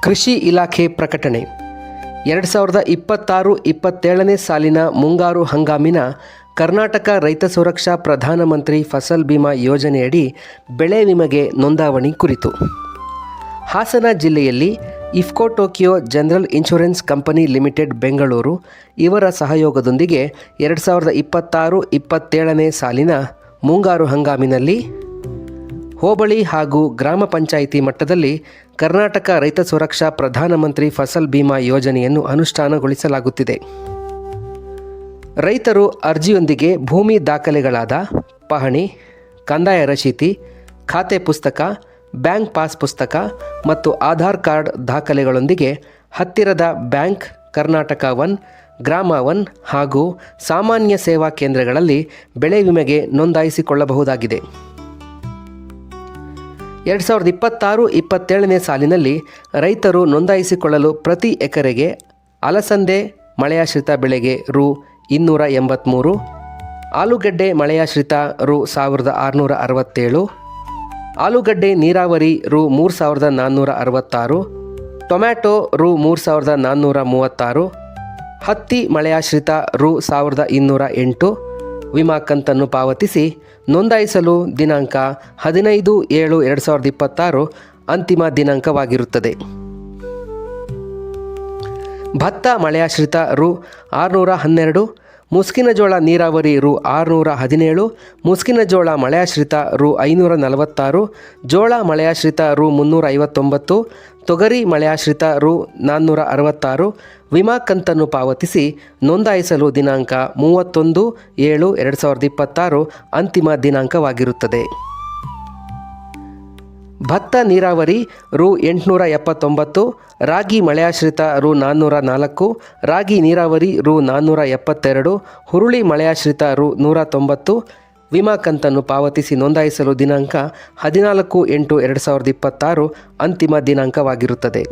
ಕೃಷಿ ಇಲಾಖೆ ಪ್ರಕಟಣೆ 2026-27ನೇ ಸಾಲಿನ ಮುಂಗಾರು ಹಂಗಾಮಿನ ಕರ್ನಾಟಕ ರೈತ ಸುರಕ್ಷಾ ಪ್ರಧಾನಮಂತ್ರಿ ಫಸಲ್ ಬಿಮಾ ಯೋಜನೆಯಡಿ ಬೆಳೆ ವಿಮೆಗೆ ನೋಂದಾವಣಿ ಕುರಿತು ಹಾಸನ ಜಿಲ್ಲೆಯಲ್ಲಿ IFFCO Tokyo general insurance company limited Bengaluru ಇವರ ಸಹಯೋಗದೊಂದಿಗೆ 2026-27ನೇ ಸಾಲಿನ ಮುಂಗಾರು ಹಂಗಾಮಿನಲ್ಲಿ ಹೋಬಳಿ ಹಾಗೂ ಗ್ರಾಮ ಪಂಚಾಯಿತಿ ಮಟ್ಟದಲ್ಲಿ ಕರ್ನಾಟಕ ರೈತ ಸುರಕ್ಷಾ ಪ್ರಧಾನಮಂತ್ರಿ ಫಸಲ್ ಬಿಮಾ ಯೋಜನೆಯನ್ನು ಅನುಷ್ಠಾನಗೊಳಿಸಲಾಗುತ್ತಿದೆ. ರೈತರು ಅರ್ಜಿಯೊಂದಿಗೆ ಭೂಮಿ ದಾಖಲೆಗಳಾದ ಪಹಣಿ, ಕಂದಾಯ ರಶೀತಿ, ಖಾತೆ ಪುಸ್ತಕ, ಬ್ಯಾಂಕ್ ಪಾಸ್ ಪುಸ್ತಕ ಮತ್ತು ಆಧಾರ್ ಕಾರ್ಡ್ ದಾಖಲೆಗಳೊಂದಿಗೆ ಹತ್ತಿರದ ಬ್ಯಾಂಕ್, ಕರ್ನಾಟಕ ಒನ್, ಗ್ರಾಮ ಒನ್ ಹಾಗೂ ಸಾಮಾನ್ಯ ಸೇವಾ ಕೇಂದ್ರಗಳಲ್ಲಿ ಬೆಳೆ ವಿಮೆಗೆ ನೋಂದಾಯಿಸಿಕೊಳ್ಳಬಹುದಾಗಿದೆ. 2026-27ನೇ ಸಾಲಿನಲ್ಲಿ ರೈತರು ನೋಂದಾಯಿಸಿಕೊಳ್ಳಲು ಪ್ರತಿ ಎಕರೆಗೆ ಅಲಸಂದೆ ಮಳೆಯಾಶ್ರಿತ ಬೆಳೆಗೆ ರು 283, ಆಲೂಗಡ್ಡೆ ಮಳೆಯಾಶ್ರಿತ ರು 1667, ಆಲೂಗಡ್ಡೆ ನೀರಾವರಿ ರು 3466, ಟೊಮ್ಯಾಟೊ ರು 3436, ಹತ್ತಿ ಮಳೆಯಾಶ್ರಿತ ರು 1208 ವಿಮಾ ಕಂತನ್ನು ಪಾವತಿಸಿ ನೋಂದಾಯಿಸಲು ದಿನಾಂಕ 15/7/2026 ಅಂತಿಮ ದಿನಾಂಕವಾಗಿರುತ್ತದೆ. ಭತ್ತ ಮಳೆಯಾಶ್ರಿತ ರು 612, ಮುಸ್ಕಿನ ಜೋಳ ನೀರಾವರಿ ರು 617, ಮುಸ್ಕಿನ ಜೋಳ ಮಳೆಯಾಶ್ರಿತ ರು 546, ಜೋಳ ಮಳೆಯಾಶ್ರಿತ ರು 359, ತೊಗರಿ ಮಳೆಯಾಶ್ರಿತ ರು 466 ವಿಮಾ ಕಂತನ್ನು ಪಾವತಿಸಿ ನೋಂದಾಯಿಸಲು ದಿನಾಂಕ 31/7/2026 ಅಂತಿಮ ದಿನಾಂಕವಾಗಿರುತ್ತದೆ. ಭತ್ತ ನೀರಾವರಿ ರು 879, ರಾಗಿ ಮಳೆಯಾಶ್ರಿತ ರು 404, ರಾಗಿ ನೀರಾವರಿ ರು 472, ಹುರುಳಿ ಮಳೆಯಾಶ್ರಿತ ರು 190 ವಿಮಾ ಕಂತನ್ನು ಪಾವತಿಸಿ ನೋಂದಾಯಿಸಲು ದಿನಾಂಕ 14/8/2026 ಅಂತಿಮ ದಿನಾಂಕವಾಗಿರುತ್ತದೆ.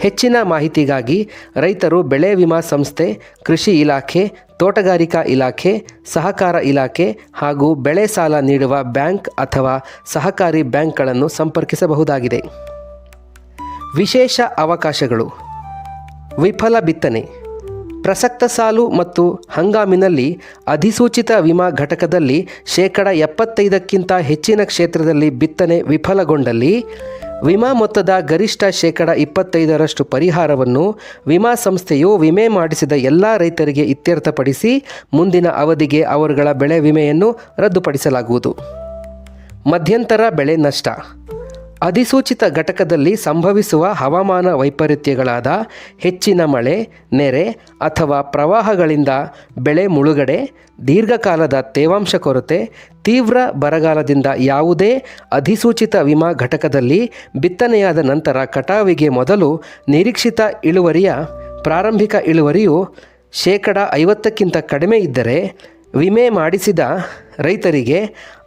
ಹೆಚ್ಚಿನ ಮಾಹಿತಿಗಾಗಿ ರೈತರು ಬೆಳೆ ವಿಮಾ ಸಂಸ್ಥೆ, ಕೃಷಿ ಇಲಾಖೆ, ತೋಟಗಾರಿಕಾ ಇಲಾಖೆ, ಸಹಕಾರ ಇಲಾಖೆ ಹಾಗೂ ಬೆಳೆ ಸಾಲ ನೀಡುವ ಬ್ಯಾಂಕ್ ಅಥವಾ ಸಹಕಾರಿ ಬ್ಯಾಂಕ್ಗಳನ್ನು ಸಂಪರ್ಕಿಸಬಹುದಾಗಿದೆ. ವಿಶೇಷ ಅವಕಾಶಗಳು: ವಿಫಲ ಬಿತ್ತನೆ. ಪ್ರಸಕ್ತ ಸಾಲು ಮತ್ತು ಹಂಗಾಮಿನಲ್ಲಿ ಅಧಿಸೂಚಿತ ವಿಮಾ ಘಟಕದಲ್ಲಿ 75%ಕ್ಕಿಂತ ಹೆಚ್ಚಿನ ಕ್ಷೇತ್ರದಲ್ಲಿ ಬಿತ್ತನೆ ವಿಫಲಗೊಂಡಲ್ಲಿ ವಿಮಾ ಮೊತ್ತದ ಗರಿಷ್ಠ 25% ಪರಿಹಾರವನ್ನು ವಿಮಾ ಸಂಸ್ಥೆಯು ವಿಮೆ ಮಾಡಿಸಿದ ಎಲ್ಲ ರೈತರಿಗೆ ಇತ್ಯರ್ಥಪಡಿಸಿ ಮುಂದಿನ ಅವಧಿಗೆ ಅವರುಗಳ ಬೆಳೆ ವಿಮೆಯನ್ನು ರದ್ದುಪಡಿಸಲಾಗುವುದು. ಮಧ್ಯಂತರ ಬೆಳೆ ನಷ್ಟ. ಅಧಿಸೂಚಿತ ಘಟಕದಲ್ಲಿ ಸಂಭವಿಸುವ ಹವಾಮಾನ ವೈಪರೀತ್ಯಗಳಾದ ಹೆಚ್ಚಿನ ಮಳೆ, ನೆರೆ ಅಥವಾ ಪ್ರವಾಹಗಳಿಂದ ಬೆಳೆ ಮುಳುಗಡೆ, ದೀರ್ಘಕಾಲದ ತೇವಾಂಶ ಕೊರತೆ, ತೀವ್ರ ಬರಗಾಲದಿಂದ ಯಾವುದೇ ಅಧಿಸೂಚಿತ ವಿಮಾ ಘಟಕದಲ್ಲಿ ಬಿತ್ತನೆಯಾದ ನಂತರ ಕಟಾವಿಗೆ ಮೊದಲು ನಿರೀಕ್ಷಿತ ಇಳುವರಿಯ ಪ್ರಾರಂಭಿಕ ಇಳುವರಿಯು 50%ಕ್ಕಿಂತ ಕಡಿಮೆ ಇದ್ದರೆ ವಿಮೆ ಮಾಡಿಸಿದ ರೈತರಿಗೆ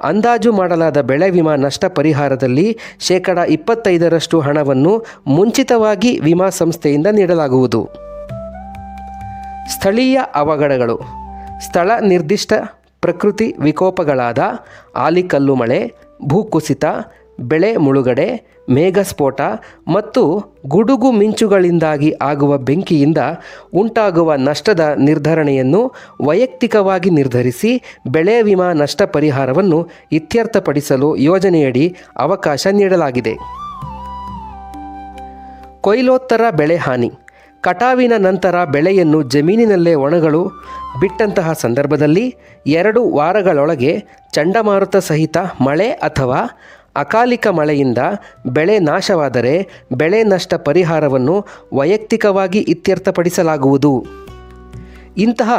ಅಂದಾಜು ಮಾಡಲಾದ ಬೆಳೆ ವಿಮಾ ನಷ್ಟ ಪರಿಹಾರದಲ್ಲಿ 25% ಹಣವನ್ನು ಮುಂಚಿತವಾಗಿ ವಿಮಾ ಸಂಸ್ಥೆಯಿಂದ ನೀಡಲಾಗುವುದು. ಸ್ಥಳೀಯ ಅವಘಡಗಳು. ಸ್ಥಳ ನಿರ್ದಿಷ್ಟ ಪ್ರಕೃತಿ ವಿಕೋಪಗಳಾದ ಆಲಿಕಲ್ಲು ಮಳೆ, ಭೂಕುಸಿತ, ಬೆಳೆ ಮುಳುಗಡೆ, ಮೇಘಸ್ಫೋಟ ಮತ್ತು ಗುಡುಗು ಮಿಂಚುಗಳಿಂದಾಗಿ ಆಗುವ ಬೆಂಕಿಯಿಂದ ಉಂಟಾಗುವ ನಷ್ಟದ ನಿರ್ಧರಣೆಯನ್ನು ವೈಯಕ್ತಿಕವಾಗಿ ನಿರ್ಧರಿಸಿ ಬೆಳೆ ವಿಮಾ ನಷ್ಟ ಪರಿಹಾರವನ್ನು ಇತ್ಯರ್ಥಪಡಿಸಲು ಯೋಜನೆಯಡಿ ಅವಕಾಶ ನೀಡಲಾಗಿದೆ. ಕೊಯ್ಲೋತ್ತರ ಬೆಳೆ ಹಾನಿ. ಕಟಾವಿನ ನಂತರ ಬೆಳೆಯನ್ನು ಜಮೀನಿನಲ್ಲೇ ಒಣಗಲು ಬಿಟ್ಟಂತಹ ಸಂದರ್ಭದಲ್ಲಿ 2 ವಾರಗಳೊಳಗೆ ಚಂಡಮಾರುತ ಸಹಿತ ಮಳೆ ಅಥವಾ ಅಕಾಲಿಕ ಮಳೆಯಿಂದ ಬೆಳೆ ನಾಶವಾದರೆ ಬೆಳೆ ನಷ್ಟ ಪರಿಹಾರವನ್ನು ವೈಯಕ್ತಿಕವಾಗಿ ಇತ್ಯರ್ಥಪಡಿಸಲಾಗುವುದು. ಇಂತಹ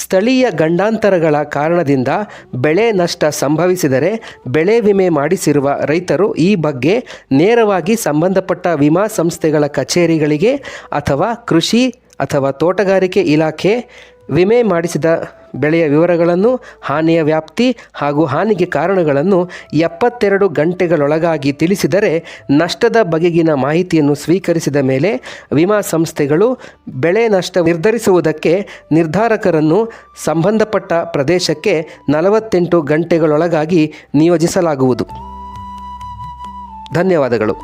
ಸ್ಥಳೀಯ ಗಂಡಾಂತರಗಳ ಕಾರಣದಿಂದ ಬೆಳೆ ನಷ್ಟ ಸಂಭವಿಸಿದರೆ ಬೆಳೆ ವಿಮೆ ಮಾಡಿಸಿರುವ ರೈತರು ಈ ಬಗ್ಗೆ ನೇರವಾಗಿ ಸಂಬಂಧಪಟ್ಟ ವಿಮಾ ಸಂಸ್ಥೆಗಳ ಕಚೇರಿಗಳಿಗೆ ಅಥವಾ ಕೃಷಿ ಅಥವಾ ತೋಟಗಾರಿಕೆ ಇಲಾಖೆ ವಿಮೆ ಮಾಡಿಸಿದ ಬೆಳೆಯ ವಿವರಗಳನ್ನು, ಹಾನಿಯ ವ್ಯಾಪ್ತಿ ಹಾಗೂ ಹಾನಿಗೆ ಕಾರಣಗಳನ್ನು 72 ಗಂಟೆಗಳೊಳಗಾಗಿ ತಿಳಿಸಿದರೆ ನಷ್ಟದ ಬಗೆಗಿನ ಮಾಹಿತಿಯನ್ನು ಸ್ವೀಕರಿಸಿದ ಮೇಲೆ ವಿಮಾ ಸಂಸ್ಥೆಗಳು ಬೆಳೆ ನಷ್ಟ ನಿರ್ಧರಿಸುವುದಕ್ಕೆ ನಿರ್ಧಾರಕರನ್ನು ಸಂಬಂಧಪಟ್ಟ ಪ್ರದೇಶಕ್ಕೆ 48 ಗಂಟೆಗಳೊಳಗಾಗಿ ನಿಯೋಜಿಸಲಾಗುವುದು. ಧನ್ಯವಾದಗಳು.